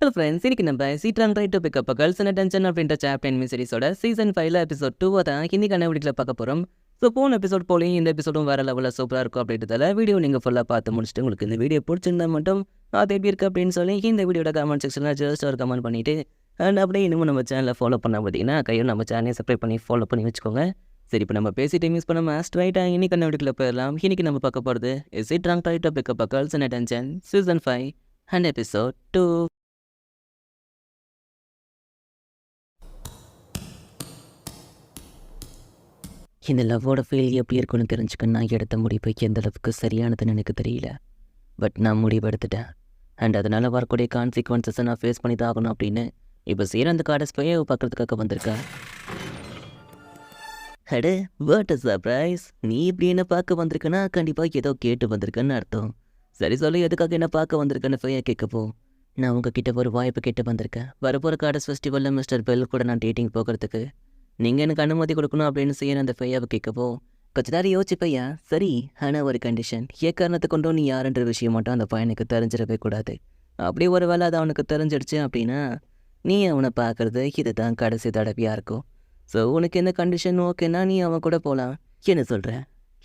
Hello friends, இன்னைக்கு நம்ம சீட்ராங் right to pick up girls and attention அப்படின்ற சாப்டர் சீரிஸோட சீசன் 5 எபிசோட் 2 தான் இன்னைக்கான வீடியோவில் பார்க்க போகிறோம். ஸோ போன எபிசோட் போலையும் இந்த எபிசோடும் வேறு லெவலில் சூப்பராக இருக்கும் அப்படின்றதால வீடியோ நீங்கள் ஃபுல்லாக பார்த்து முடிச்சுட்டு உங்களுக்கு இந்த வீடியோ பிடிச்சிருந்தா மட்டும் அது எப்படி இருக்குது அப்படின்னு சொல்லி இந்த வீடியோட கமெண்ட் செக்ஷனில் ஜஸ்ட் ஒரு கமெண்ட் பண்ணிவிட்டு அண்ட் அப்படியே இன்னமும் நம்ம சேனலில் ஃபாலோ பண்ண பார்த்தீங்கன்னா கையும் நம்ம சேனலை சப்ஸ்கிரைப் பண்ணி ஃபாலோ பண்ணி வச்சுக்கோங்க. சரி, இப்போ நம்ம பேசிட்டு மிஸ் பண்ணாமல் ஸ்ட்ரைட்டாக இன்னைக்கான வீடியோவில் போயிடலாம். இன்னைக்கு நம்ம பார்க்க போகிறது சீட்ராங் right to pick up girls and attention season 5 and episode 2. இந்த லவ்வோட ஃபீல் எப்படி இருக்குன்னு தெரிஞ்சுக்க நான் எடுத்த முடிவு எந்த அளவுக்கு சரியானதுன்னு எனக்கு தெரியல. பட் நான் முடிவு எடுத்துட்டேன். அண்ட் அதனால் வரக்கூடிய கான்சிக்வன்சஸை நான் ஃபேஸ் பண்ணி தான் ஆகணும் அப்படின்னு இப்போ செய்கிற அந்த கார்டை ஸ்பையை பார்க்குறதுக்காக வந்திருக்கேன். அடே, வாட் இஸ் சர்ப்ரைஸ்! நீ இப்படி என்ன பார்க்க வந்திருக்கேன்னா கண்டிப்பாக ஏதோ கேட்டு வந்திருக்கேன்னு அர்த்தம். சரி சொல்லி எதுக்காக என்ன பார்க்க வந்திருக்கேன்னு ஃபையை கேட்கப்போ நான் உங்ககிட்ட ஒரு வாய்ப்பு கேட்டு வந்திருக்கேன். வரப்போகிற கார்டஸ் ஃபெஸ்டிவலில் மிஸ்டர் பெல் கூட நான் டேட்டிங் போகிறதுக்கு நீங்கள் எனக்கு அனுமதி கொடுக்கணும் அப்படின்னு செய்ய அந்த ஃபையாவை கேட்கப்போ கொஞ்ச நேரம் யோசிப்பையா. சரி, ஆனால் ஒரு கண்டிஷன். காரணத்தை கொண்டும் நீ யாருன்ற விஷயம் மட்டும் அந்த பையனுக்கு தெரிஞ்சிடவே கூடாது. அப்படி ஒரு வேளை அது அவனுக்கு தெரிஞ்சிடுச்சு அப்படின்னா நீ அவனை பார்க்குறது இதுதான் கடைசி தடவையாக இருக்கும். ஸோ உனக்கு இந்த கண்டிஷன் ஓகேன்னா நீ அவன் கூட போகலாம். என்ன சொல்கிறேன்?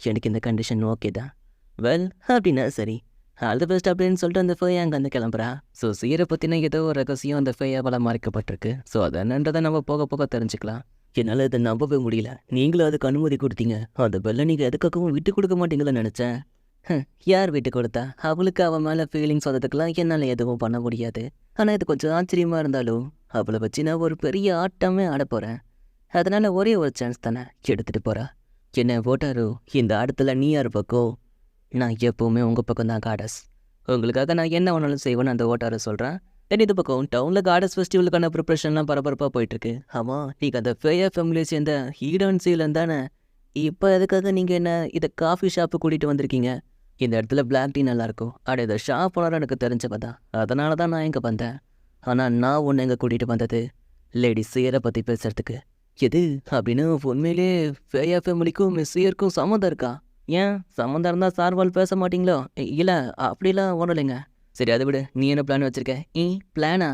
எனக்கு இந்த கண்டிஷன் ஓகே தான். வெல், அப்படின்னா சரி, ஆல் தி பெஸ்ட் அப்படின்னு சொல்லிட்டு அந்த ஃபையா அங்கே வந்து கிளம்புறா. ஸோ சீரை பற்றின ஏதோ ஒரு ரகசியம் அந்த ஃபையாவால் மறைக்கப்பட்டிருக்கு. ஸோ அது என்னன்றதை நம்ம போக போக தெரிஞ்சுக்கலாம். என்னால் அதை நம்பவே முடியல. நீங்களும் அதுக்கு அனுமதி கொடுத்தீங்க. அந்த பெல்லை நீங்கள் எதுக்காகவும் விட்டு கொடுக்க மாட்டீங்களன்னு நினச்சேன். யார் விட்டு கொடுத்தா? அவளுக்கு அவன் மேலே ஃபீலிங்ஸ் வந்ததுக்கெல்லாம் என்னால் எதுவும் பண்ண முடியாது. ஆனால் இது கொஞ்சம் ஆச்சரியமாக இருந்தாலும் அவளை வச்சு நான் ஒரு பெரிய ஆட்டமே ஆட போகிறேன். அதனால் ஒரே ஒரு சான்ஸ் தானே எடுத்துகிட்டு போகிறா. என்ன ஓட்டாரோ, இந்த ஆட்டத்தில் நீ யார் பக்கம்? நான் எப்போவுமே உங்கள் பக்கம் தான் காடஸ். உங்களுக்காக நான் என்ன வேணாலும் செய்வேன்னு அந்த ஓட்டாரோ சொல்கிறேன். தென் இது பக்கம் டவுனில் கார்டஸ் ஃபெஸ்டிவலுக்கான ப்ரிப்ரேஷன்லாம் பரபரப்பாக போயிட்டுருக்கு. ஆமாம், நீங்கள் அந்த ஃபேயா ஃபேமிலியை சேர்ந்த ஈடன் சீலன் தானே? இப்போ எதுக்காக நீங்கள் என்ன இதை காஃபி ஷாப்பு கூட்டிகிட்டு வந்திருக்கீங்க? இந்த இடத்துல பிளாக் டீ நல்லாயிருக்கும். அட, இதை ஷாப் ஓனராக எனக்கு தெரிஞ்சவ தான். அதனால தான் நான் இங்கே வந்தேன். ஆனால் நான் ஒன்று எங்கே கூட்டிகிட்டு வந்தது லேடி சீரை பற்றி பேசுகிறதுக்கு. எது அப்படின்னு உண்மையிலே ஃபேயா ஃபேமிலிக்கும் மிஸ் சீயருக்கும் சம்மந்தம் இருக்கா? ஏன் சம்மந்தம் இருந்தால் சார்வால் பேச மாட்டிங்களோ? இல்லை, அப்படிலாம் ஒன்றும் இல்லைங்க. சரி, அதை விடு. நீ என்ன பிளான் வச்சிருக்க? பிளானா?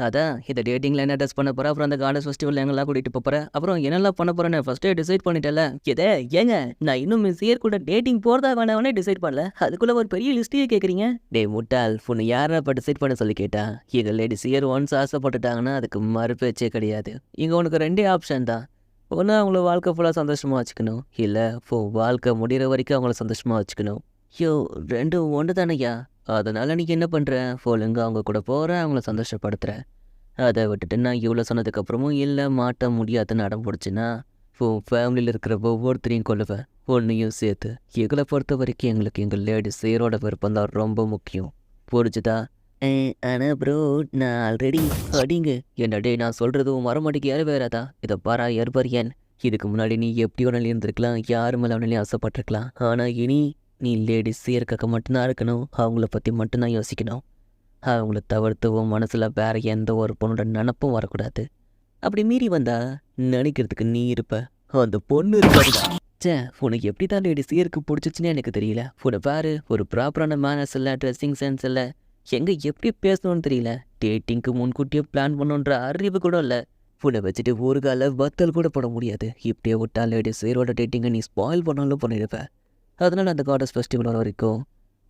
அதான் இந்த டேட்டிங்கில் என்ன ட்ரெஸ் பண்ண போகிற, அப்புறம் அந்த கார்டஸ் ஃபெஸ்டிவல் எங்கெல்லாம் கூட்டிகிட்டு போகிறேன், அப்புறம் என்னெல்லாம் பண்ண போகிறேன்னு ஃபஸ்ட்டே டிசைட் பண்ணிட்டேல. எதே ஏங்க, நான் இன்னும் மிஸ் இயர் கூட டேட்டிங் போகிறதா வேணாவனே டிசைட் பண்ணல. அதுக்குள்ளே ஒரு பெரிய லிஸ்ட்டையே கேட்குறீங்க. டே முட்டாள், பொண்ணு யாரை இப்போ டிசைட் பண்ண சொல்லி கேட்டா? எங்கள் லேடிஸ் இயர் ஒன்ஸ் ஆசைப்பட்டுட்டாங்கன்னா அதுக்கு மறுபேச்சே கிடையாது. இங்கே உனக்கு ரெண்டே ஆப்ஷன் தான். ஒன்று அவங்கள வாழ்க்கை ஃபுல்லாக சந்தோஷமாக வச்சுக்கணும், இல்லை வாழ்க்கை முடிகிற வரைக்கும் அவங்கள சந்தோஷமாக வச்சுக்கணும். ரெண்டும் ஒன்று தானையா? அதனால் நீ என்ன பண்ணுற? ஒழுங்கு அவங்க கூட போகிற, அவங்கள சந்தோஷப்படுத்துகிற. அதை விட்டுட்டு நான் இவ்வளோ சொன்னதுக்கப்புறமும் இல்லை மாட்ட முடியாதுன்னு அடம் பிடிச்சின்னா ஃபேமிலியில் இருக்கிற ஒவ்வொருத்தரையும் கொள்ளுவேன், ஒன்றையும் சேர்த்து. எங்களை பொறுத்த வரைக்கும் எங்களுக்கு எங்கள் லேடிஸ் சேரோட விருப்பம் தான் ரொம்ப முக்கியம். புரிஞ்சுதா? ஆனால் ப்ரோ, நான் ஆல்ரெடி அடிங்க என்னடே நான் சொல்கிறதும் வரமாட்டேக்கு யாரும் வேறாதா? இதை பாரா ஏற்பறியன். இதுக்கு முன்னாடி நீ எப்படி ஒன்றாலும் இருந்திருக்கலாம், யாரு மேலே ஒன்றாலையும் ஆசைப்பட்டிருக்கலாம். ஆனால் இனி நீ லேடிஸ் சேர்க்க மட்டும்தான் இருக்கணும். அவங்கள பற்றி மட்டும்தான் யோசிக்கணும். அவங்கள தவிர்த்துவும் மனசில் வேறு எந்த ஒரு பொண்ணோட நினப்பும் வரக்கூடாது. அப்படி மீறி வந்தா நினைக்கிறதுக்கு நீ இருப்ப, அந்த பொண்ணு இருப்பா. உனக்கு எப்படி தான் லேடிஸ் சேர்க்க பிடிச்சிச்சுன்னு எனக்கு தெரியல. உன்னை பாரு, ஒரு ப்ராப்பரான மேனர்ஸ் இல்லை, ட்ரெஸ்ஸிங் சென்ஸ் இல்லை, எங்கே எப்படி பேசணும்னு தெரியல, டேட்டிங்க்கு முன்கூட்டியே பிளான் பண்ணுன்ற அறிவு கூட இல்லை. உன்னை வச்சுட்டு ஒரு கால வத்தல் கூட போட முடியாது. இப்படியே விட்டா லேடிஸ் சேரோட டேட்டிங்கை நீ ஸ்பாயில் பண்ணாலும் பண்ணிடுவேன். அதனால் அந்த கார்டஸ் ஃபெஸ்டிவல் வர வரைக்கும்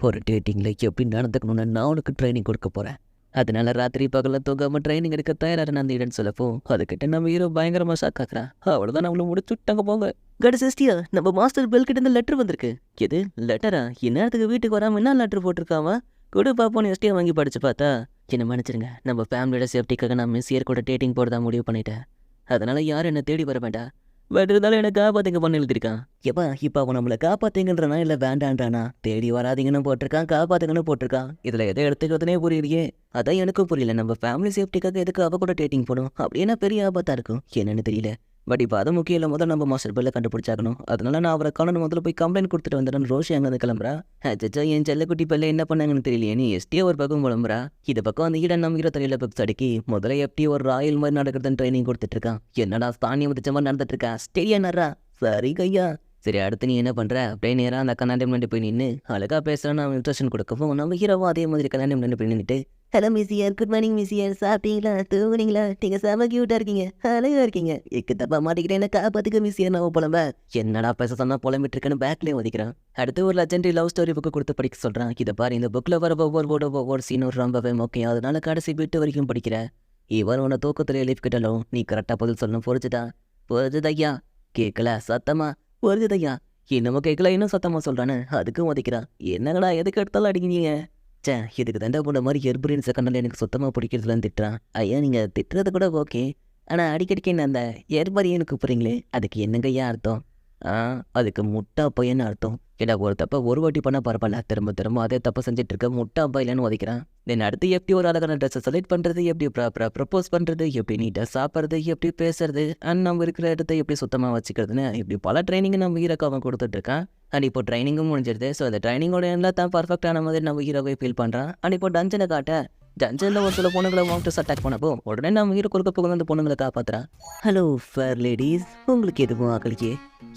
ஒரு டேட்டிங்கில் எப்படி நடந்துக்கணும்னு நான் உனக்கு ட்ரைனிங் கொடுக்க போகிறேன். அதனால் ராத்திரி பகலில் தூங்காமல் ட்ரைனிங் எடுக்க தயாராக அந்த இடன்னு சொல்லப்போ அதுக்கிட்ட நம்ம ஹீரோ பயங்கரமாக ஷாக் ஆக்குறான். அவ்வளோதான், நம்மளை முடிச்சுட்டாங்க போங்க. கடைசியா நம்ம மாஸ்டர் பெல் கிட்ட இருந்து லெட்டர் வந்திருக்கு. எது லெட்டரா? இந்நேரத்துக்கு வீட்டுக்கு வராமல் என்ன லெட்டர் போட்டிருக்காமா? கூட பார்ப்போன்னு எஸ்டியாக வாங்கி படித்து பார்த்தா, என்ன மன்னிச்சிருங்க, நம்ம ஃபேமிலியோட சேஃப்டிக்காக நான் மிஸ் இயர் கூட டேட்டிங் போகிறதா முடிவு பண்ணிட்டேன். அதனால் யாரும் என்னை தேடி வர வேண்டாம். பட் இருந்தாலும் எனக்கு காப்பாற்றுங்க பண்ணி எழுதிருக்கான். எப்பா, இப்போ அவன் நம்மளை காப்பாற்றுங்கன்றானா இல்லை வேண்டான்றானா? தேடி வராதிங்கன்னு போட்டிருக்கான், காப்பாற்றுங்கன்னு போட்டிருக்கான். இதில் எதை எடுத்துக்கிறதுனே புரியலையே. அதான் எனக்கும் புரியல. நம்ம ஃபேமிலி சேஃப்டிக்காக எதுக்கு அவ கூட டேட்டிங் போகணும்? அப்படின்னா பெரிய ஆபத்தாக இருக்கும். என்னன்னு தெரியல. பட் இப்போ அது முக்கியம் இல்லை. முதல்ல நம்ம மாஸ்டர் பெல்லை கண்டுபிடிச்சாகணும். அதனால நான் அவரை காணணும், முதல்ல போய் கம்ப்ளைண்ட் கொடுத்துட்டு வந்துடுறேன். ரோஷி அங்கே கிளம்புறா. அச்சா, என் செல்லக்குட்டி பெல்லை என்ன பண்ணாங்கன்னு தெரியலையே. நீ எஸ்டியே ஒரு பக்கம் கிளம்புறா. இந்த பக்கம் அந்த ஈடன் நம்பிக்கிற தெரியல புக்ஸ் அடிக்கி முதல்ல எப்படி ஒரு ராயல் மாதிரி நடக்கிறதுன்னு ட்ரைனிங் கொடுத்துட்டு இருக்கான். என்னடா ஸ்தானியம் வச்ச மாதிரி நடந்துட்டு இருக்கா? ஸ்டேடியா நர்றா. சரி கையா, சரி அடுத்து நீ என்ன பண்ணுற அப்படியே நேராக அந்த கண்ணாடி முன்னாடி போய் நின்று அழகாக பேசுகிறான்னு அவன் இன்ட்ரெஸ்டன் கொடுக்கவும் நம்ம ஹீரோவும் அதே மாதிரி கண்ணாடி முன்னாடி போய் நின்றுட்டு ஹலோ மிஸ்ஸியர் குட் மார்னிங் மிஸ்ஸியர் சாப்பிட்டீங்களா தூங்குனீங்களா நீங்கள் செம க்யூட்டாக இருக்கீங்க அழகாக இருக்கீங்க எக்கு தப்பா மாட்டிக்கிட்டே என்ன காப்பாற்றுக்க மிஸ்ஸியர் நான் புலம்ப என்னடா பேச சொன்னால் புலம்பிட்டு இருக்கேன்னு பேக்லேயே ஒதுக்கிறான். அடுத்து ஒரு லெஜெண்டரி லவ் ஸ்டோரி புக்கு கொடுத்து படிக்க சொல்கிறான். இதை பாரு இந்த புக்கில் வர ஒவ்வொரு சீனும் ரொம்பவே முக்கியம், அதனால கடைசி வீட்டு வரைக்கும் படிக்கிற இவன் உன்னை தூக்கத்தில் எழுப்பிக்கிட்டாலும் நீ கரெக்டாக பதில் சொல்லணும். புரிஞ்சுதா கேட்கல சத்தமா புரிஞ்சுதையா இன்னமும் கேட்கல இன்னும் சத்தமாக சொல்கிறானே அதுக்கும் ஒதைக்கிறான். என்னங்கடா எதுக்கு எடுத்தாலும் அடிக்கிறீங்க சே இதுக்கு தண்டா போன மாதிரி எர்புரின் செகண்டில் எனக்கு சுத்தமாக பிடிக்கிறதுலன்னு திட்டுறான். ஐயா நீங்கள் திட்டுறது கூட ஓகே, ஆனால் அடிக்கடிக்கு என்ன அந்த எர்பரியன்னு கூப்பிட்றீங்களே அதுக்கு என்னங்கய்யா அர்த்தம்? அதுக்கு முட்டா பையன்னு அர்த்தம். ஏடா ஒரு தப்பை ஒரு வாட்டி பண்ணால் பரவாயில்ல, திரும்ப திரும்ப அதே தப்பை செஞ்சுட்டு இருக்க முட்டா பையலன்னு உதைக்கிறான். தென் அடுத்து எப்படி ஒரு அழகான ட்ரெஸ்ஸை செலக்ட் பண்ணுறது, எப்படி ப்ரப்போஸ் பண்ணுறது, எப்படி நீட்டாக சாப்பிட்றது, எப்படி பேசுறது, அண்ட் நம்ம இருக்கிற இடத்த எப்படி சுத்தமாக வச்சுக்கிறதுன்னு இப்படி பல ட்ரைனிங் நம்ம ஹீரோக்கு அவன் கொடுத்துட்ருக்கான். அண்ட் இப்போ ட்ரைனிங்கும் முடிஞ்சிருது. ஸோ அந்த ட்ரைனிங்கோட எல்லாம் தான் பர்ஃபெக்டான மாதிரி நம்ம ஹீரோவை ஃபீல் பண்ணுறான். அண்ட் இப்போ டஞ்சனை காட்ட டஞ்சனில் ஒரு சில பொண்ணுங்களை மாஸ்டர்ஸ் அட்டாக் பண்ணப்போ உடனே நம்ம ஹீரோ கொடுக்க போகிற அந்த பொண்ணுங்களை காப்பாற்றுறான். ஹலோ ஃபேர் லேடிஸ், உங்களுக்கு எதுவும் ஆக்கலிக்கே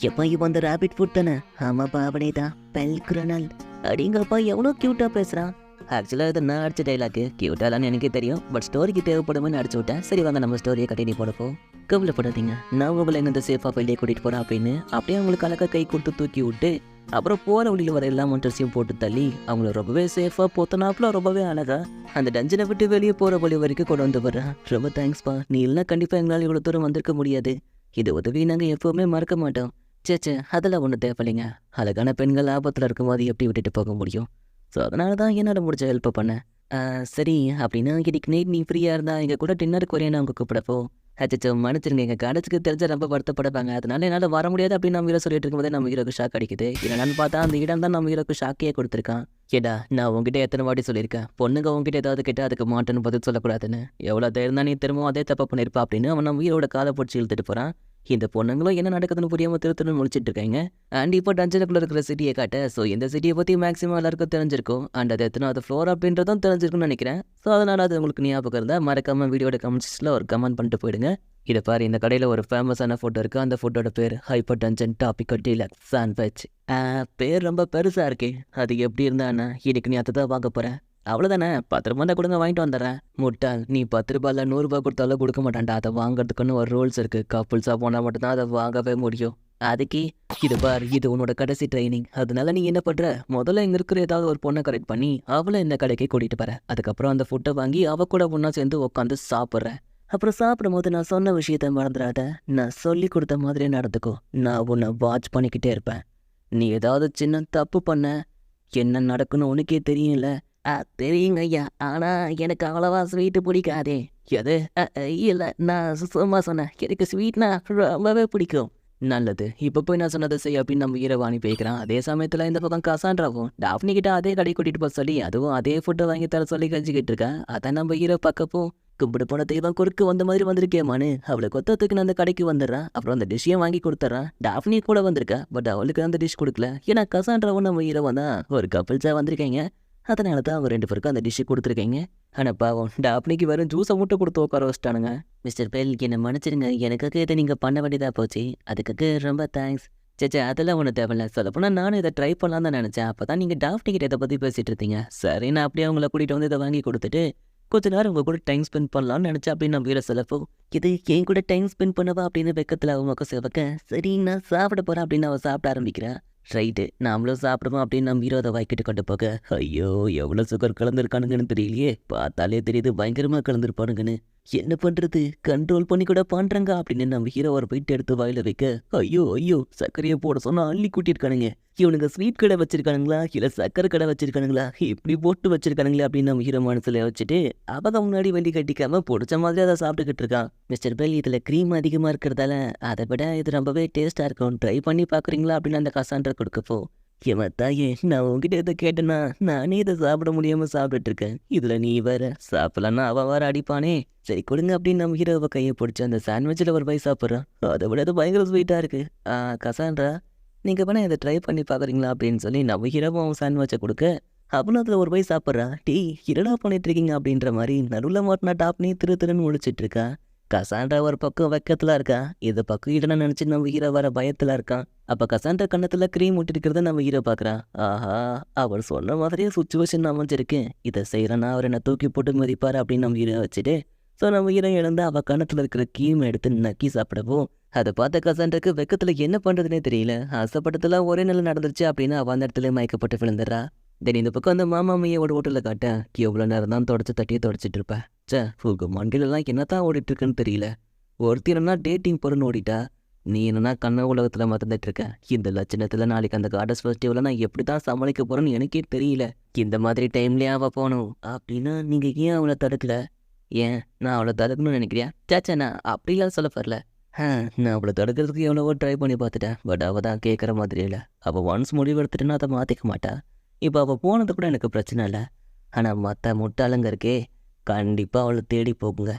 எப்போ இப்போ அந்த ரேபிட் ஃபுட் தானே? ஆமாப்பா அவனே தான் பெல்குரனல் அப்படிங்கப்பா எவ்வளோ க்யூட்டாக பேசுகிறான். ஆக்சுவலாக இது நான் அடிச்ச டைலாக்கு க்யூட்டாலான்னு எனக்கே தெரியும், பட் ஸ்டோரிக்கு தேவைப்படுமே அடிச்சு விட்டேன். சரி வாங்க நம்ம ஸ்டோரியை கண்டினியூ போடப்போ கவலைப்படாதீங்க, நான் உங்களை எங்கே சேஃபாக வெளியே கூட்டிகிட்டு போகிறேன் அப்படின்னு அப்படியே அவங்களுக்கு அழகாக கை கொடுத்து தூக்கி விட்டு அப்புறம் போகிற வழியில் வர எல்லா மோட்டர்ஸையும் போட்டு தள்ளி அவங்கள ரொம்பவே சேஃபாக போத்தனாப்புல ரொம்பவே அழகா அந்த டஞ்சனை விட்டு வெளியே போகிற வழி வரைக்கும் கொண்டு வந்து வர்றேன். ரொம்ப தேங்க்ஸ்ப்பா, நீ இல்லைனா கண்டிப்பாக எங்களால் இவ்வளோ தூரம் வந்திருக்க முடியாது. இது உதவி நாங்கள் எப்போவுமே மறக்க மாட்டோம். சேச்சே அதெல்லாம் ஒன்றும் தேவையில்லைங்க, அழகான பெண்கள் ஆபத்தில் இருக்கும்போது எப்படி விட்டுட்டு போக முடியும்? ஸோ அதனால தான் என்னால் முடிஞ்ச ஹெல்ப் பண்ணேன். சரி அப்படின்னா இன்னைக்கு நைட் நீ ஃப்ரீயாக இருந்தால் எங்கள் கூட டின்னருக்கு வரேன்னு அவங்க கூப்பிடப்போ அச்சோ மன்னிச்சிருங்க எங்கள் கடைச்சிக்கு தெரிஞ்ச ரொம்ப வருத்தப்படப்பாங்க, அதனால என்னால் வர முடியாது அப்படின்னு நம்ம ஹீரோ சொல்லிட்டு இருக்கும்போதே நம்ம ஹீரோக்கு ஷாக் அடிக்குது. என்னன்னு பார்த்தா அந்த இடம் தான் நம்ம ஹீரோக்கு ஷாக்கே கொடுத்துருக்கான். ஏடா நான் உங்ககிட்ட எத்தனை வாட்டி சொல்லியிருக்கேன் பொண்ணுங்க உங்ககிட்ட ஏதாவது கேட்டால் அதுக்கு மாட்டேன்னு பதில் சொல்லக்கூடாதுன்னு, எவ்வளோ தைரியம் தான் நீ திரும்பவும் அதே தப்பா பண்ணியிருப்பா அப்படின்னு அவன் நம்ம ஹீரோட காலை பிடிச்சி இழுத்துட்டு போகிறான். இந்த பொண்ணுங்களும் என்ன நடக்குதுன்னு புரியாமல் திருத்தணும்னு முடிச்சிட்டு இருக்காங்க. அண்ட் இப்போ டஞ்சனுக்குள்ள இருக்கிற சிட்டியை காட்ட ஸோ இந்த சிட்டியை பற்றி மேக்ஸிமம் எல்லாருக்கும் தெரிஞ்சிருக்கும். அண்ட் அது எத்தனாவது ஃப்ளோர் அப்படின்றதும் தெரிஞ்சிருக்குன்னு நினைக்கிறேன். ஸோ அதனால் அது உங்களுக்கு ஞாபகம் இருந்தால் மறக்காமல் வீடியோட கமெண்ட்ஸில் ஒரு கமெண்ட் பண்ணிட்டு போயிடுங்க. இதை பாரு இந்த கடையில் ஒரு ஃபேமஸான ஃபுட் இருக்குது, அந்த ஃபுட்டோட பேர் hyper dungeon topical deluxe sandwich. பேர் ரொம்ப பெருசாக இருக்கே, அது எப்படி இருந்தாண்ணா இன்னைக்கு நீ அதை தான் வாங்க போகிறேன். அவ்வளோதானே 10 ரூபா தான் கொடுங்க வாங்கிட்டு வந்துடுறேன். முட்டாள் நீ 10 ரூபாயில் 100 ரூபா கொடுத்தாலும் கொடுக்க மாட்டான்டா, அதை வாங்குறதுக்குன்னு ஒரு ரூல்ஸ் இருக்குது, கப்புள்ஸாக போனால் மட்டும்தான் அதை வாங்கவே முடியும். அதுக்கு இது பார் இது உன்னோட கடைசி ட்ரைனிங், அதனால நீ என்ன பண்ணுற முதல்ல இங்கே இருக்கிற ஏதாவது ஒரு பொண்ணை கரெக்ட் பண்ணி அவளை இந்த கடைக்கு கூட்டிகிட்டு போற, அதுக்கப்புறம் அந்த ஃபுட்டை வாங்கி அவ கூட ஒன்றா சேர்ந்து உட்காந்து சாப்பிட்றேன். அப்புறம் சாப்பிடும் போது நான் சொன்ன விஷயத்த மறந்துடாத, நான் சொல்லி கொடுத்த மாதிரியே நடந்துக்கோ, நான் உன்னை வாட்ச் பண்ணிக்கிட்டே இருப்பேன். நீ ஏதாவது சின்ன தப்பு பண்ண என்ன நடக்குன்னு உனக்கே தெரியும்ல? தெரியுங்க ஐயா, ஆனால் எனக்கு அவ்வளவா ஸ்வீட்டு பிடிக்காதே. எது? இல்லை நான் சும்மா சொன்னேன், எனக்கு ஸ்வீட்னா ரொம்பவே பிடிக்கும். நல்லது, இப்போ போய் நான் சொன்னதை செய் அப்படின்னு நம்ம ஹீரோவை அனுப்பி வைக்கிறான். அதே சமயத்தில் இந்த பக்கம் கசான்ட்ராவும் டாஃப்னி கிட்ட அதே கடை கூட்டிகிட்டு போக சொல்லி அதுவும் அதே ஃபுட்டை வாங்கி தர சொல்லி கழிச்சிக்கிட்டு இருக்கேன். அதான் நம்ம ஹீரோ பக்கப்போ கும்பிடு போன தெய்வம் குறுக்கு வந்த மாதிரி வந்திருக்கேமானு அவளை கொத்தத்துக்கு நான் அந்த கடைக்கு வந்துடுறான். அப்புறம் அந்த டிஷ்ஷையும் வாங்கி கொடுத்துட்றான். டாஃப்னி கூட வந்திருக்கா, பட் அவளுக்கு அந்த டிஷ் கொடுக்கல. ஏன்னா கசான்ட்ராவும் நம்ம ஹீரோ தான் ஒரு கப்பிள்ஸாக வந்திருக்கீங்க, அதனால தான் அவங்க 2 பேருக்கும் அந்த டிஷ்ஷை கொடுத்துருக்கீங்க. ஆனால் பாவம் டாப்னிக்கு வெறும் ஜூஸை மட்டும் கொடுத்து உட்கார வச்சிட்டானுங்க. மிஸ்டர் பெல் என்னை மன்னிச்சிருங்க, எனக்காக இதை நீங்கள் பண்ண வேண்டியதாக போச்சு, அதுக்காக ரொம்ப தேங்க்ஸ். சேச்சே அதெல்லாம் ஒன்றும் தேவையில்ல, சொல்லப்போனால் நானும் இதை ட்ரை பண்ணலாம் தான் நினச்சேன். அப்போ தான் நீங்கள் டாஃப்னி கிட்ட இதை பற்றி பேசிகிட்டு இருந்தீங்க. சரி நான் அப்படியே அவங்கள கூட்டிகிட்டு வந்து இதை வாங்கி கொடுத்துட்டு கொஞ்ச நேரம் உங்கள் கூட டைம் ஸ்பெண்ட் பண்ணலாம்னு நினச்சேன் அப்படின்னு நம்ம வீர சொல்லப்போ இது என் கூட டைம் ஸ்பெண்ட் பண்ணவா அப்படின்னு வெக்கத்தில் அவங்க சிவக்க சரி நான் சாப்பிட போகிறேன் அப்படின்னு அவள் சாப்பிட ஆரம்பிக்கிறேன். ரைட்டு நாமளும் சாப்பிடுவோம் அப்படின்னு நம்ம ஹீரோதை வாய்க்கிட்டு கொண்டு போக ஐயோ எவ்வளோ சுகர் கலந்துருக்கானுங்கன்னு தெரியலையே, பார்த்தாலே தெரியுது பயங்கரமாக கலந்துருப்பானுங்கன்னு. என்ன பண்ணுறது கண்ட்ரோல் பண்ணி கூட பண்ணுறாங்க அப்படின்னு நம்ம ஹீரோ ஒரு போயிட்டு எடுத்து வாயில வைக்க ஐயோ சர்க்கரையை போட சொன்னால் அள்ளி கூட்டியிருக்கானுங்க. இவனுங்க ஸ்வீட் கடை வச்சிருக்கானுங்களா இல்லை சக்கரை கடை வச்சிருக்கானுங்களா இப்படி போட்டு வச்சிருக்கானுங்களா அப்படின்னு நம்ம ஹீரோ மனசில் வச்சுட்டு அவங்க முன்னாடி வண்டி கட்டிக்காம பிடிச்ச மாதிரி அதை சாப்பிட்டுக்கிட்டு இருக்கான். மிஸ்டர் பெல் இதில் க்ரீம் அதிகமாக இருக்கிறதால அதை விட இது ரொம்பவே டேஸ்ட்டாக இருக்கும், ட்ரை பண்ணி பார்க்குறீங்களா அப்படின்னு அந்த கசான்ட்ரை கொடுக்கப்போ ஏமா தாயே நான் உங்ககிட்ட இதை கேட்டேன்னா நானே இதை சாப்பிட முடியாமல் சாப்பிட்டுட்டு இருக்கேன், இதில் நீ வேற சாப்பிடலன்னா அவன் வேற அடிப்பானே. சரி கொடுங்க அப்படின்னு நம்ம ஹீரோவை கையை பிடிச்சி அந்த சாண்ட்விச்சில் ஒரு பை சாப்பிட்றான். அதை விட அது பயங்கர ஸ்வீட்டாக இருக்குது. கசான்ட்ரா நீங்கள் வேணா இதை ட்ரை பண்ணி பார்க்குறீங்களா அப்படின்னு சொல்லி நம்ம ஹீரோவும் அவன் சாண்ட்விச்சை கொடுக்க அவனும் அதில் ஒரு போய் சாப்பிட்றா. டீ இரடா பண்ணிட்டு இருக்கீங்க அப்படின்ற மாதிரி நடுவில் மாட்டினா டாப்னி திருன்னு முழிச்சிட்டு இருக்கா. கசாண்டா ஒரு பக்கம் வெக்கத்தில் இருக்கான், இது பக்கம் இடன்னு நினச்சி நம்ம ஹீரோ வர பயத்தில் இருக்கான். அப்போ கசாண்டா கன்னத்தில் க்ரீம் விட்டுருக்கிறத நம்ம ஹீரோ பார்க்குறான். ஆஹா, அவர் சொன்ன மாதிரியே சுச்சுவேஷன் அமைஞ்சிருக்கு, இதை செய்கிறேன்னா அவர் என்ன தூக்கி போட்டு மதிப்பார் அப்படின்னு நம்ம ஹீரோ வச்சுட்டு ஸோ நம்ம ஹீரோ எழுந்து அவள் கன்னத்தில் இருக்கிற கீம் எடுத்து நக்கி சாப்பிடவும் அதை பார்த்த கசாண்டாக்கு வெக்கத்தில் என்ன பண்ணுறதுனே தெரியல. ஆசைப்பட்டதெல்லாம் ஒரே நாள் நடந்துருச்சு அப்படின்னு அவள் அந்த இடத்துல மயக்கப்பட்டு விழுந்துடுறா. தென் இந்த பக்கம் அந்த மாமாமையோட ஹோட்டலில் காட்ட எவ்வளோ நேரம் தான் தொடச்சிட்டு இருப்பேன். சே, உங்க மண்டையிலலாம் என்னத்தான் ஓடிட்டு இருக்குன்னு தெரியல. ஒருத்தி என்னன்னா டேட்டிங் போகிறன்னு ஓடிட்டா, நீ என்னன்னா கண்ண உலகத்தில் மறந்துட்டு இருக்க. இந்த லட்சணத்தில் நாளைக்கு அந்த கார்டஸ் ஃபெஸ்டிவலை நான் எப்படி தான் சமாளிக்க போகிறேன்னு எனக்கே தெரியல. இந்த மாதிரி டைம்லேயே அவள் போகணும் அப்படின்னா நீங்கள் ஏன் அவளை தடுக்கல? ஏன் நான் அவளை தடுக்கணும்னு நினைக்கிறியா? சேச்சா, நான் அப்படிலாம் சொல்ல வரல. நான் அவளை தடுக்கிறதுக்கு எவ்வளவோ ட்ரை பண்ணி பார்த்துட்டேன், பட் அவள் தான் கேட்குற மாதிரி இல்லை. அவள் ஒன்ஸ் முடிவு எடுத்துட்டுன்னா அதை மாற்றிக்க மாட்டா. இப்போ அவள் போனது கூட எனக்கு பிரச்சனை இல்லை, ஆனால் மற்ற முட்டாளுங்க இருக்கே, கண்டிப்பாக அவளை தேடி போகுங்க.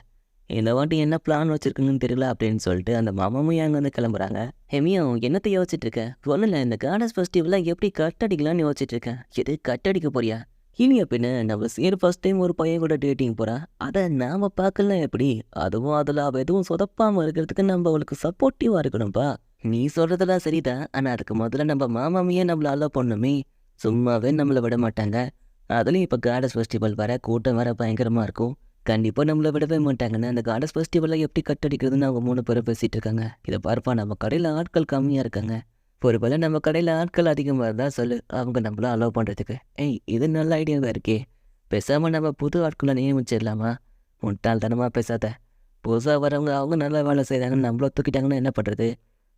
இந்த வாட்டி என்ன பிளான் வச்சுருக்குங்கன்னு தெரியல அப்படின்னு சொல்லிட்டு அந்த மாமாவும் அங்கே வந்து கிளம்புறாங்க. ஹெமியும் என்னத்தை யோசிச்சுட்டு இருக்கேன்? ஒன்றும் இல்லை, இந்த கார்டஸ் ஃபெஸ்டிவலாக எப்படி கட் அடிக்கலான்னு யோசிச்சுட்டு இருக்கேன். எது கட் அடிக்க போறியா? இனிய பின்ன நம்ம சேர் ஃபர்ஸ்ட் டைம் ஒரு பையன் கூட டேட்டிங் போகிறா, அதை நாம் பார்க்கலாம் எப்படி? அதுவும் அதில் அவள் எதுவும் சொதப்பாமல் இருக்கிறதுக்கு நம்ம அவளுக்கு சப்போர்ட்டிவாக இருக்கணும்ப்பா. நீ சொல்கிறதெல்லாம் சரிதான், ஆனால் அதுக்கு முதல்ல நம்ம மாமாமையே நம்மளை அலோ பண்ணணுமே. சும்மாவே நம்மளை விட மாட்டாங்க. அதுலேயும் இப்போ கார்டஸ் ஃபெஸ்டிவல் வர கூட்டம் வர பயங்கரமாக இருக்கும், கண்டிப்பாக நம்மளை விடவே மாட்டாங்கன்னு அந்த கார்டஸ் ஃபெஸ்டிவலில் எப்படி கட் அடிக்கிறதுன்னு அவங்க 3 பேரும் பேசிகிட்டு இருக்காங்க. இதை பார்ப்பா, நம்ம கடையில் ஆட்கள் கம்மியாக இருக்காங்க, ஒருவேளை நம்ம கடையில் ஆட்கள் அதிகமாக இருந்தால் சொல்லு, அவங்க நம்மள அலோவ் பண்ணுறதுக்கு. இது நல்ல ஐடியாவாக இருக்கே. பேசாமல் நம்ம புது ஆட்களை நியமிச்சிடலாமா? முட்டாள்தனமாக பேசாத. புதுசாக வரவங்க அவங்க நல்லா வேலை செய்கிறாங்கன்னு நம்மள தூக்கிட்டாங்கன்னா என்ன பண்ணுறது?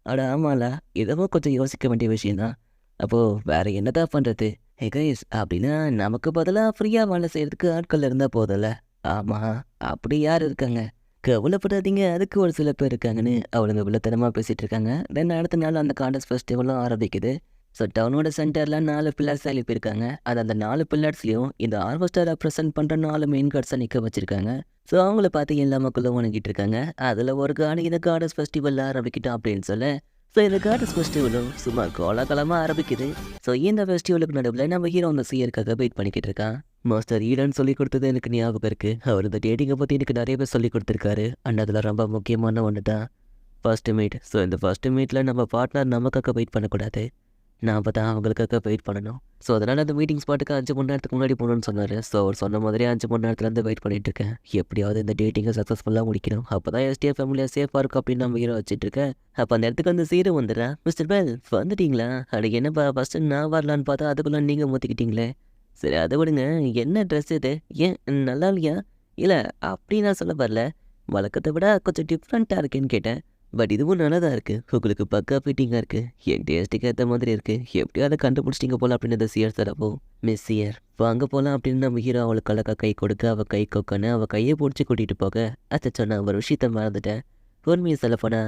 அட ஆமால, இதுவும் கொஞ்சம் யோசிக்க வேண்டிய விஷயந்தான். அப்போது வேறு என்னதான் பண்ணுறது? கைஸ், அப்படின்னா நமக்கு பதிலாக ஃப்ரீயாக வேலை செய்கிறதுக்கு ஆட்கள் இருந்தால் போதில்ல? ஆமாம், அப்படி யார் இருக்காங்க? கவலைப்படாதீங்க, அதுக்கு ஒரு சில பேர் இருக்காங்கன்னு அவளுங்க வில்லத்தனமாக பேசிகிட்டு இருக்காங்க. தென் அடுத்த நாள் அந்த கார்டஸ் ஃபெஸ்டிவலும் ஆரம்பிக்குது. ஸோ டவுனோட சென்டரில் 4 பில்லர்ஸ் எழுப்பியிருக்காங்க. அது அந்த 4 பில்லர்ஸ்லையும் இந்த ஆர்வஸ்டர் ரெப்ரசென்ட் பண்ணுற 4 மெயின் கார்ட்ஸை நிற்க வச்சுருக்காங்க. ஸோ அவங்கள பார்த்து எல்லா மக்களும் வணங்கிட்டு இருக்காங்க. அதில் ஒரு கார்டு இந்த கார்டஸ் ஃபெஸ்டிவல் ஆரம்பிக்கிட்டோம் அப்படின்னு சொல்ல, ஸோ இந்த கார்டஸ் ஃபெஸ்டிவலும் சும்மா கோலாகலமாக ஆரம்பிக்குது. ஸோ இந்த ஃபெஸ்டிவலுக்கு நடுவில் நம்ம ஹீரோ அந்த சீயருக்காக வெயிட் பண்ணிக்கிட்டு இருக்கான். மாஸ்டர் ஈடன் சொல்லி கொடுத்தது எனக்கு ஞாபகம் இருக்குது. அவர் இந்த டேட்டிங்கை பற்றி எனக்கு நிறைய பேர் சொல்லி கொடுத்துருக்காரு. அண்ட் அதில் ரொம்ப முக்கியமான ஒன்று தான் ஃபர்ஸ்ட் மீட். ஸோ இந்த ஃபர்ஸ்ட் மீட்டில் நம்ம பார்ட்னர் நமக்காக வெயிட் பண்ணக்கூடாது, நாம் தான் அவங்களுக்காக வெயிட் பண்ணணும். ஸோ அதனால் அந்த மீட்டிங் ஸ்பாட்டுக்கு 5 மணி நேரத்துக்கு முன்னாடி போகணுன்னு சொன்னார். ஸோ அவர் சொன்ன மாதிரியே 5 மணி நேரத்துலேருந்து வெயிட் பண்ணிட்டு இருக்கேன். எப்படியாவது இந்த டேட்டிங்கை சக்ஸஸ்ஃபுல்லாக முடிக்கணும், அப்போ தான் எஸ்டிஎஃப் ஃபேமிலியாக சேஃபாக இருக்கும் அப்படின்னு நம்ம ஹீரோ வச்சுட்டு இருக்கேன். அப்போ அந்த இடத்துக்கு வந்து சீரை வந்துடுறேன். மிஸ்டர் பெல் வந்துட்டீங்களா? அது என்னப்பா ஃபஸ்ட்டு நான் வரலான்னு பார்த்தா அதுக்குள்ளே நீங்கள் ஊற்றிக்கிட்டீங்களே. சரி அதை விடுங்க, என்ன ட்ரெஸ் இது? ஏன் நல்லா இல்லையா? இல்லை அப்படி நான் சொல்ல வரல, வழக்கத்தை விட கொஞ்சம் டிஃப்ரெண்ட்டாக இருக்கேன்னு கேட்டேன். பட் இதுவும் நல்லா தான் இருக்குது, உங்களுக்கு பக்கா ஃபிட்டிங்காக இருக்குது, என் டேஸ்ட்டுக்கு ஏற்ற மாதிரி இருக்குது, எப்படியோ அதை கண்டுபிடிச்சிட்டிங்க போல் அப்படின்னு சியர் தரப்போ, மிஸ் சியர் வாங்க போகலாம் அப்படின்னு நம்ம ஹீரோ அவளுக்கு அழகாக கை கொடுக்க, அவள் கை கொக்கன்னு அவள் கையை பிடிச்சி கூட்டிகிட்டு போக, அதை சொன்ன ஒரு விஷயத்த மறந்துட்டேன். உண்மையை சொல்லப்போனா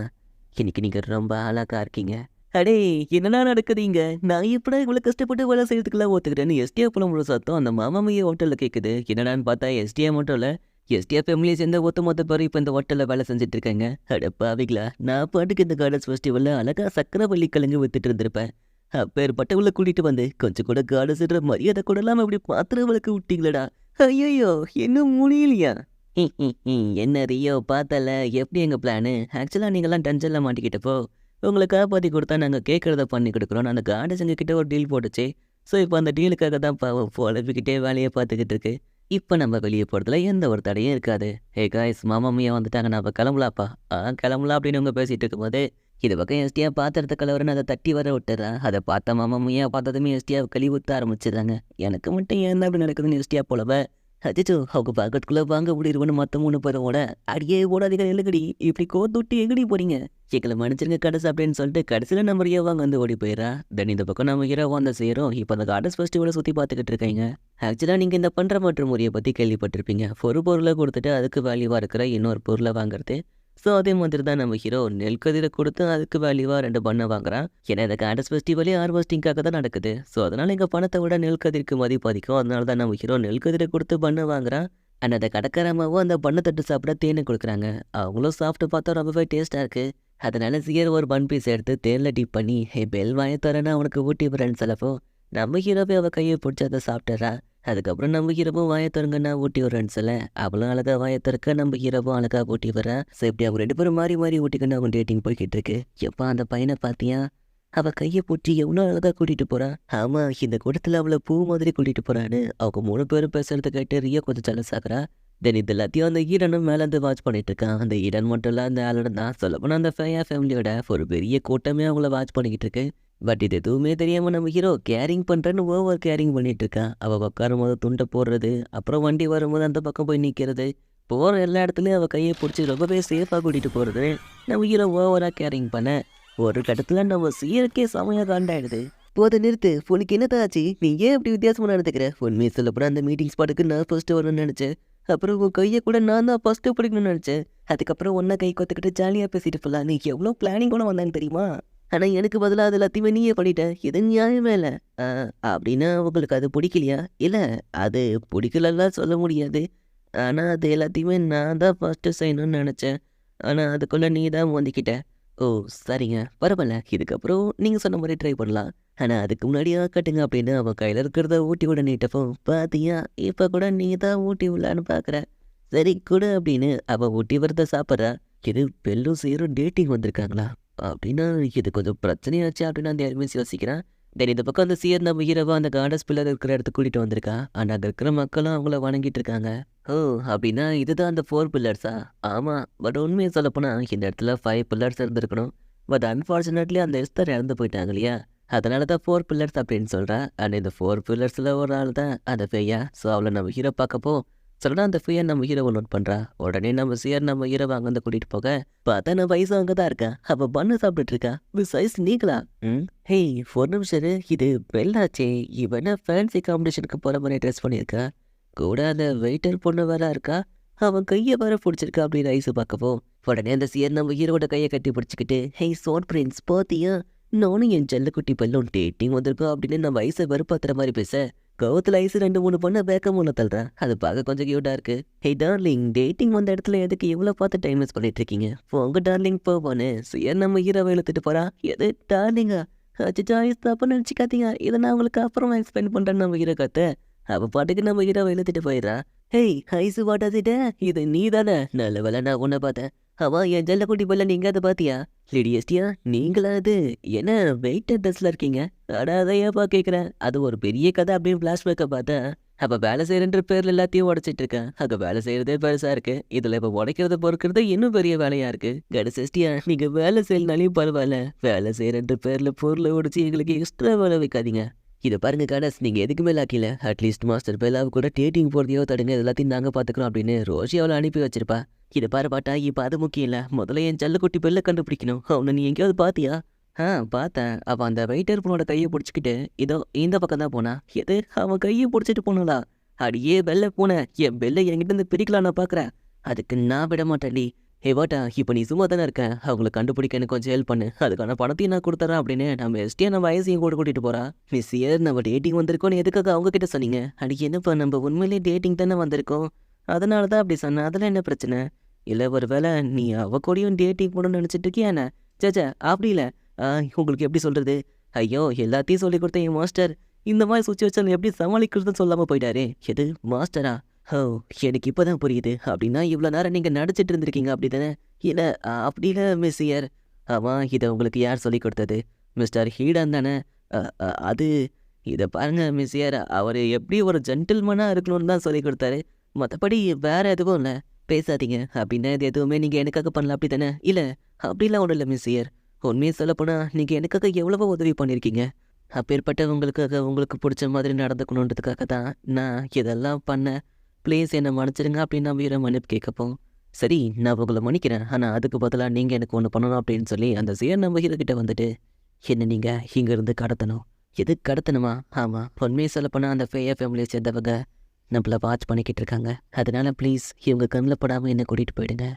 இன்னைக்கு நீங்கள் ரொம்ப அழகாக இருக்கீங்க. அடே என்னடா நடக்குதுங்க? நான் எப்படா இவ்வளோ கஷ்டப்பட்டு வேலை செய்யறதுக்குலாம் ஒத்துக்கிட்டேன்னு எஸ்டிஎஃப் முழு சத்தம் அந்த மாமாமையை ஹோட்டலில் கேட்குது. என்னடான்னு பார்த்தா எஸ்டிஎஃப் மட்டும் இல்லை, எஸ்டிஎஃப் ஃபேமிலியை சேர்ந்த மொத்த பேர் இப்போ இந்த ஹோட்டலில் வேலை செஞ்சுட்டு இருக்காங்க. அடப்பாவிங்களா, நான் பாட்டுக்கு இந்த கார்டன்ஸ் ஃபெஸ்டிவலில் அழகாக சக்கரவள்ளி கிழங்கு வித்துட்டு இருந்திருப்பேன். அப்பேற்பட்டவளை கூட்டிகிட்டு வந்து கொஞ்சம் கூட கார்டன்ஸ்ன்ற மரியாதை கூட இல்லாமல் இப்படி பாத்திரவளுக்கு விட்டீங்களடா. ஐயோ, இன்னும் முடியலையா? என்ன ரியோ பார்த்தல எப்படி எங்கள் பிளானு? ஆக்சுவலாக நீங்கள்லாம் டென்ஷனில் மாட்டிக்கிட்டப்போ உங்களை காப்பாற்றி கொடுத்தா நாங்கள் கேட்குறத பண்ணி கொடுக்குறோம். அந்த கார்டன்ஸ் எங்ககிட்ட ஒரு டீல் போட்டுச்சு. ஸோ இப்போ அந்த டீலுக்காக தான் பாவம் பொழப்பிக்கிட்டே வேலையை பார்த்துக்கிட்டு இருக்கு. இப்போ நம்ம வெளியே போகிறதுல எந்த ஒரு தடையும் இருக்காது. காய்ஸ், மாமாமையா வந்துட்டாங்க, நம்ம கிளம்பலாப்பா. கிளம்பலாம் அப்படின்னு அவங்க பேசிகிட்டு இருக்கும்போது இது பக்கம் எஸ்டியா பாத்திரத்தை கலவரன்னு அதை தட்டி வர விட்டுறேன். அதை பார்த்த மாமாமையா பார்த்ததுமே எஸ்டியா கழுவி ஊற்ற ஆரம்பிச்சிடுறாங்க. எனக்கு மட்டும் ஏன் அப்படி நடக்குதுன்னு எஸ்டியா போலவ அச்சோ அவங்க பக்கத்துக்குள்ளே வாங்க முடியிருவன்னு மற்ற 3 பேரோட அடியே ஓடாதீங்க எழுகடி, இப்படி கோத்துட்டு எங்கடி போகிறீங்க, எங்களை மன்னிச்சிருங்க கடைசி அப்படின்னு சொல்லிட்டு கடைசியில் நம்ம ஹீரோவாங்க வந்து ஓடி போயிடறா. தென் இந்த பக்கம் நம்ம ஹீரோவா அந்த செய்கிறோம். இப்போ அந்த கார்டன்ஸ் ஃபெஸ்டிவலை சுற்றி பார்த்துக்கிட்டு இருக்கீங்க. ஆக்சுவலாக நீங்கள் இந்த பண்ணுற மற்றும் முறையை பற்றி கேள்விப்பட்டிருப்பீங்க. ஒரு பொருளை கொடுத்துட்டு அதுக்கு வேல்யூவாக இருக்கிற இன்னொரு பொருளை வாங்குறது. ஸோ அதே மாதிரி தான் நம்ம ஹீரோ நெல்கதிரை கொடுத்து அதுக்கு வேல்யூவாக 2 பண்ணை வாங்குறான். ஏன்னா இந்த கார்டன்ஸ் ஃபெஸ்டிவலே ஹார்வெஸ்டிங்காக தான் நடக்குது. ஸோ அதனால் எங்கள் பணத்தை விட நெல்கதிருக்கு மதிப்பு அதிகம். அதனால தான் நம்ம ஹீரோ நெல்கதிரை கொடுத்து பண்ணை வாங்குறான். அண்ட் அதை கடைக்காரமாவும் அந்த பண்ணை தட்டு சாப்பிட தேனை கொடுக்குறாங்க. அவங்களும் சாப்பிட்டு பார்த்தா ரொம்பவே டேஸ்ட்டாக இருக்குது. அதனால சியர் ஒரு பன் பீஸ் எடுத்து தேனில் டிப் பண்ணி பெல் வாய தரேன்னு அவனுக்கு ஊட்டி விடுறேன்னு சொல்லப்போ நம்ம ஹீரோவே அவள் கையை பிடிச்சி அதை சாப்பிட்டுறா. அதுக்கப்புறம் நம்ம ஹீரோவும் வாயை திறங்கன்னா ஊட்டி வரேன்னு சொல்ல அவளும் அழகா வாயை திறக்க நம்ம ஹீரோவும் அழகா ஊட்டி வரா. ஸோ இப்படி அவங்க 2 பேரும் மாறி மாறி ஊட்டிக்கன்னு அவங்க டேட்டிங் போய்கிட்டு இருக்கு. எப்பா அந்த பையனை பார்த்தியா, அவ கையை பிடிச்சி எவ்வளோ அழகா கூட்டிட்டு போறா. ஆமா, இந்த கூட்டத்தில் அவளை பூ மாதிரி கூட்டிட்டு போறான்னு அவங்க 3 பேரும் பேசுறத கேட்டு ரியா கொஞ்சம் ஜலஸ் ஆகுறா. தென் இது எல்லாத்தையும் அந்த ஈரனும் மேலேருந்து வாட்ச் பண்ணிட்டு இருக்கான். அந்த ஈரன் மட்டும் இல்லை, அந்த ஆளுடன் தான் சொல்லப்போனால் அந்த ஃபேமிலியோட ஒரு பெரிய கூட்டமே அவங்கள வாட்ச் பண்ணிக்கிட்டு இருக்கு. பட் இது எதுவுமே தெரியாம நம்ம ஹீரோ கேரிங் பண்றேன்னு ஓவர் கேரிங் பண்ணிட்டு இருக்கான். அவ உட்காரும் போது துண்டை போடுறது, அப்புறம் வண்டி வரும்போது அந்த பக்கம் போய் நிற்கிறது, போகிற எல்லா இடத்துலையும் அவள் கையை பிடிச்சி ரொம்பவே சேஃபாக கூட்டிகிட்டு போகிறது. நம்ம ஹீரோ ஓவராக கேரிங் பண்ண ஒரு கட்டத்தில் நம்ம சீருக்கே செமையாக காண்டாயிடுது. போதை நிறுத்து, உனக்கு என்னதாச்சு, நீ ஏன் இப்படி வித்தியாசமாக நடந்துக்கிற? உண்மையை சொல்லப்போனால் அந்த மீட்டிங் ஸ்பாட்டுக்கு நான் ஃபர்ஸ்ட்டு வரணும்னு நினச்சேன். அப்புறம் உன் கையை கூட நான் தான் ஃபஸ்ட்டு பிடிக்கணும்னு நினச்சேன். அதுக்கப்புறம் ஒன்றா கை கொத்துக்கிட்டு ஜாலியாக பேசிட்டு போகலாம். நீ எவ்வளோ பிளானிங் கூட வந்தான்னு தெரியுமா? ஆனால் எனக்கு பதிலாக அது எல்லாத்தையுமே நீயே பண்ணிட்ட. இது நியாயமே இல்லை. அப்படின்னா உங்களுக்கு அது பிடிக்கலையா? இல்லை, அது பிடிக்கலலாம் சொல்ல முடியாது. ஆனால் அது எல்லாத்தையுமே நான் தான் ஃபஸ்ட்டு செய்யணும்னு நினச்சேன். ஆனால் அதுக்குள்ளே நீ தான் வந்துக்கிட்ட. ஓ சரிங்க, பரவாயில்ல, இதுக்கப்புறம் நீங்கள் சொன்ன மாதிரி ட்ரை பண்ணலாம். ஆனால் அதுக்கு முன்னாடியே கட்டுங்க அப்படின்னு அவன் கையில் இருக்கிறத ஊட்டி விட நீட்டப்போ, பாத்தியா இப்போ கூட நீ தான் ஊட்டி விடலான்னு பார்க்குற. சரி கூட அப்படின்னு அவன் ஊட்டி வரத சாப்பிட்றா. இது பெல்லும் சேரும் டேட்டிங் வந்திருக்காங்களா அப்படின்னா இது கொஞ்சம் பிரச்சனையாச்சு அப்படின்னு அந்த யாருமே யோசிக்கிறான். தென் இந்த பக்கம் அந்த சீர் நம்ம ஹீரோவா அந்த காடஸ் பில்லர் இருக்கிற இடத்துக்கு கூட்டிகிட்டு வந்திருக்கா. ஆனால் அங்கே இருக்கிற மக்களும் அவங்கள வணங்கிட்டு இருக்காங்க. ஓ அப்படின்னா இதுதான் அந்த 4 பில்லர்ஸா? ஆமாம், பட் உண்மையை சொல்லப்போனால் இந்த இடத்துல 5 பில்லர்ஸ் இருந்திருக்கணும். பட் அன்ஃபார்ச்சுனேட்லி அந்த எஸ்தர் இறந்து போயிட்டாங்க இல்லையா, அதனால தான் 4 பில்லர்ஸ் அப்படின்னு சொல்கிறேன். அண்ட் இந்த 4 பில்லர்ஸில் ஒரு ஆள் தான் அந்த ஃபெய்யா. ஸோ அவளை நம்ம ஹீரோ பார்க்கப்போ சொல்லலாம் அந்த ஃபெய்யா நம்ம ஹீரோவை நோட் பண்ணுறா. உடனே நம்ம சியர் நம்ம ஹீரோவை அங்கேருந்து கூட்டிகிட்டு போக பார்த்தா நான் வயசு அங்கே தான் இருக்கேன். அவள் பண்ணு சாப்பிட்டுட்டு இருக்கா. சைஸ் நீங்களா? ஹேய், ஒரு நிமிஷம் இரு, இது பெல்லாச்சே. இவன ஃபேன்சி காம்படிஷனுக்கு போகிற மாதிரி ட்ரெஸ் பண்ணியிருக்கா. கூட அந்த வெயிட்டர் பொண்ணு வேற இருக்கா. அவன் கையை வேற பிடிச்சிருக்கா அப்படின்னு ஐஸு பார்க்கப்போ உடனே அந்த சியர் நம்ம ஹீரோட கையை கட்டி பிடிச்சிக்கிட்டு, ஹேய் சோட் பிரின்ஸ் பாத்தியா, நானும் என் செல்லக்குட்டி பெல்லும் டேட்டிங் வந்திருக்கோம் அப்படின்னு நம்ம வயசை வெறுப்பாத்துற மாதிரி பேச கவுத்தில் ஐஸு 2-3 பொண்ணை பேக்கம் ஒன்று தள்ளுறேன். அது பார்க்க கொஞ்சம் க்யூட்டாக இருக்குது. ஹே டார்லிங், டேட்டிங் வந்த இடத்துல எதுக்கு இவ்வளோ பார்த்து டைம் வேஸ்ட் பண்ணிட்டு இருக்கீங்க? உங்கள் டார்லிங் போவானு சியர் நம்ம ஹீரோவை இழுத்துட்டு போகிறா. எது டார்லிங்கா? அச்சா ஐஸ் தப்பு நினச்சிக்காதீங்க, இதை நான் உங்களுக்கு அப்புறமா எக்ஸ்பிளைன் பண்ணுறேன்னு நம்ம ஹீரோ கத்த அவள் பாட்டுக்கு நம்ம ஹீரோவை இழுத்துட்டு போயிடுறா. ஹேய் ஐஸு வாட்டாசிட்ட, இது நீ தானே? நல்ல வேலை நான் உன்னை பார்த்தேன். அவன் என் ஜல்லக்குட்டி போல நீங்கள் அதை பார்த்தியா? லிடியஸ்டியா, நீங்களா? அது என்ன வெயிட்டர் ட்ரெஸ்ல இருக்கீங்க? அடாதையாப்பா கேட்குறேன். அது ஒரு பெரிய கதை அப்படின்னு ஃப்ளாஷ்பேக்கை பார்த்தேன். அப்போ வேலை செய்கிறன்ற பேரில் எல்லாத்தையும் உடச்சிட்டு இருக்கேன். அங்கே வேலை செய்கிறதே பெருசாக இருக்குது, இதில் இப்போ உடைக்கிறத பொறுக்கிறது இன்னும் பெரிய வேலையாக இருக்குது. கடைசியா நீங்கள் வேலை செய்யலனாலையும் பரவாயில்ல, வேலை செய்கிறன்ற பேரில் பொருளை உடைச்சி எங்களுக்கு எக்ஸ்ட்ரா வேலை வைக்காதீங்க. இதை பாருங்க காடஸ், நீங்கள் எதுக்குமே லாக்கில அட்லீஸ்ட் மாஸ்டர் பெல்லாவை கூட டேட்டிங் போகிறதையோ தடுங்க, எல்லாத்தையும் நாங்கள் பார்த்துக்குறோம் அப்படின்னு ரோஷி அவளை அனுப்பி வச்சிருப்பா. இதை பாரு பாட்டா, இப்போ அது முக்கியம் இல்லை, முதல்ல என் செல்லக்குட்டி பெல்லை கண்டுபிடிக்கணும். அவனை நீ எங்கேயாவது பார்த்தியா? பார்த்தேன். அவன் அந்த வெயிட்டர் பொண்ணோட கையை பிடிச்சிக்கிட்டு இதோ இந்த பக்கம் தான் போனா. எது, அவன் கையை பிடிச்சிட்டு போனாளா? அடியே பெல்ல போன, என் பெல்லை என்கிட்ட இருந்து பிரிக்கலாம் நான் பார்க்குறேன். அதுக்கு நான் விட மாட்டேன்டி. ஹே வாட்டா, இப்போ நீ சும்மா தானே இருக்கேன், அவங்கள கண்டுபிடிக்க எனக்கு கொஞ்சம் ஹெல்ப் பண்ணு, அதுக்கான பணத்தையும் நான் கொடுத்துறேன் அப்படின்னு நம்ம எஸ்டியா நம்ம வயசையும் கூட கூட்டிகிட்டு போகிறா. மிஸ் இயர் நம்ம டேட்டிங் வந்திருக்கோன்னு எதுக்காக அவங்க கிட்ட சொன்னீங்க? அன்றைக்கி என்னப்பா, நம்ம உண்மையிலேயே டேட்டிங் தானே வந்திருக்கோம், அதனால தான் அப்படி சொன்னேன், அதெல்லாம் என்ன பிரச்சனை? இல்லை ஒரு வேளை நீ அவ கூடயும் டேட்டிங் போடணும்னு நினச்சிட்டு இருக்கியா என்ன? சேச்சா அப்படி இல்லை. உங்களுக்கு எப்படி சொல்கிறது? ஐயோ, எல்லாத்தையும் சொல்லி கொடுத்த என் மாஸ்டர் இந்த மாதிரி சுச்சுவேஷன் எப்படி சமாளிக்கிறதுன்னு சொல்லாமல் போயிட்டாரே. எது மாஸ்டரா? ஓ, எனக்கு இப்போ தான் புரியுது. அப்படின்னா இவ்வளோ நேரம் நீங்கள் நடிச்சிட்டு இருந்திருக்கீங்க அப்படி தானே? இல்லை அப்படி இல்லை மிஸ் இயர். ஆமாம், இதை உங்களுக்கு யார் சொல்லி கொடுத்தது? மிஸ்டர் ஹீடன் தானே? அது இதை பாருங்க மிஸ் இயர், அவர் எப்படி ஒரு ஜென்டில்மனாக இருக்கணும்னு தான் சொல்லி கொடுத்தாரு, மற்றபடி வேறு எதுவும் இல்லை. பேசாதீங்க. அப்படின்னா இது எதுவுமே நீங்கள் எனக்காக பண்ணல அப்படி தானே? இல்லை அப்படிலாம் ஒன்றும் இல்லை மிஸ் இயர். உண்மையை சொல்லப்போனால் நீங்கள் எனக்காக எவ்வளவோ உதவி பண்ணியிருக்கீங்க. அப்பேற்பட்ட உங்களுக்காக உங்களுக்கு பிடிச்ச மாதிரி நடந்துக்கணுன்றதுக்காக தான் நான் இதெல்லாம் பண்ணேன். ப்ளீஸ் என்னை மன்னிச்சிடுங்க அப்படின்னு நான் வீர மன்னிப்பு கேட்கப்போம். சரி, நான் உங்களை மன்னிக்கிறேன், ஆனால் அதுக்கு பதிலாக நீங்கள் எனக்கு ஒன்று பண்ணணும் அப்படின்னு சொல்லி அந்த சேர் நம்ம ஹீரோக்கிட்ட வந்துட்டு, என்ன நீங்கள் இங்கேருந்து கடத்தணும். எது கடத்தணுமா? ஆமாம், உண்மையை சொல்லப்போனால் அந்த ஃபேமிலியை சேர்ந்தவங்க நம்மளை வாட்ச் பண்ணிக்கிட்டு இருக்காங்க. அதனால் ப்ளீஸ் இவங்க கண்ணில் படாமல் என்னை கூட்டிகிட்டு போயிடுங்க,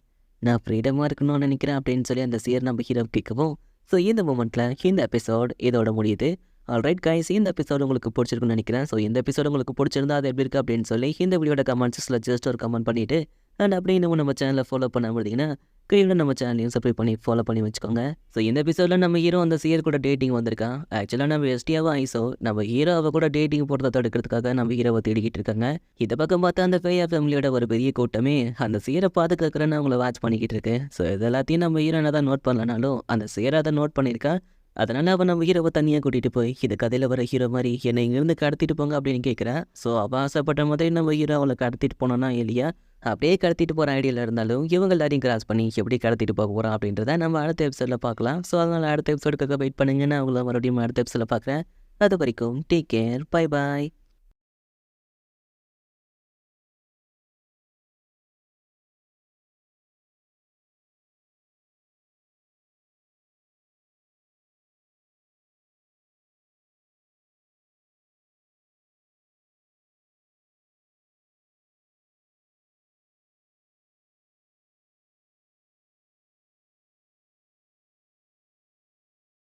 நான் ஃப்ரீடமாக இருக்கணும்னு நினைக்கிறேன் அப்படின்னு சொல்லி அந்த சேர் நம்ம ஹீரோ கேட்கவும். ஸோ இந்த மூமெண்ட்டில் இந்த எபிசோட் இதோட முடியுது. ஆல்ரைட் கைஸ், இந்த எபிசோடு உங்களுக்கு பிடிச்சிருக்குன்னு நினைக்கிறேன். ஸோ இந்த எபிசோடு உங்களுக்கு பிடிச்சிருந்தா அது எப்படி இருக்குது அப்படின்னு சொல்லி இந்த வீடியோட கமெண்ட்ஸில் ஜஸ்ட் ஒரு கமெண்ட் பண்ணிவிட்டு அண்ட் அப்படியே இன்னும் நம்ம சேனலை ஃபாலோ பண்ண முடியுங்கன்னா கீழே நம்ம சேனலையும் சப்ஸ்கிரைப் பண்ணி ஃபாலோ பண்ணி வச்சுக்கோங்க. ஸோ இந்த எபிசோடில் நம்ம ஹீரோ அந்த சியர் கூட டேட்டிங் வந்திருக்கான். ஆக்சுவலாக நம்ம எஸ்டியாவும் ஐஸோ நம்ம ஹீரோவை கூட டேட்டிங் போகிறத தடுக்கிறதுக்காக நம்ம ஹீரோவை தேடிக்கிட்டு இருக்காங்க. இந்த பக்கம் பார்த்தா அந்த ஃபேயா ஃபேமிலியோட ஒரு பெரிய கூட்டமே அந்த சியரை பாதுகாக்கிறேன்னு அவங்கள வாட்ச் பண்ணிக்கிட்டு இருக்கு. ஸோ இது எல்லாத்தையும் நம்ம ஹீரோ தான் நோட் பண்ணலனாலும் அந்த சியரை அதை நோட் பண்ணியிருக்கா. அதனால அவன் நம்ம ஹீரோவை தனியாக கூட்டிகிட்டு போய் இது கதையில் வர ஹீரோ மாதிரி என்னை இங்கேருந்து கடத்திட்டு போங்க அப்படின்னு கேட்குறேன். ஸோ அவள் ஆசைப்பட்ட மாதிரி நம்ம ஹீரோ அவளை கடத்திட்டு போனோன்னா இல்லையா அப்படியே கடத்திட்டு போகிற ஐடியாவில் இருந்தாலும் இவங்க எல்லாரையும் கிராஸ் பண்ணி எப்படி கடத்திட்டு போக போகிறோம் அப்படின்றத நம்ம அடுத்த எபிசோடில் பார்க்கலாம். ஸோ அதனால் அடுத்த எபிசோடுக்காக வெயிட் பண்ணுங்க. நான் அவங்கள மறுபடியும் அடுத்த எபிசோடில் பார்க்குறேன். அது வரைக்கும் டேக் கேர். Bye bye.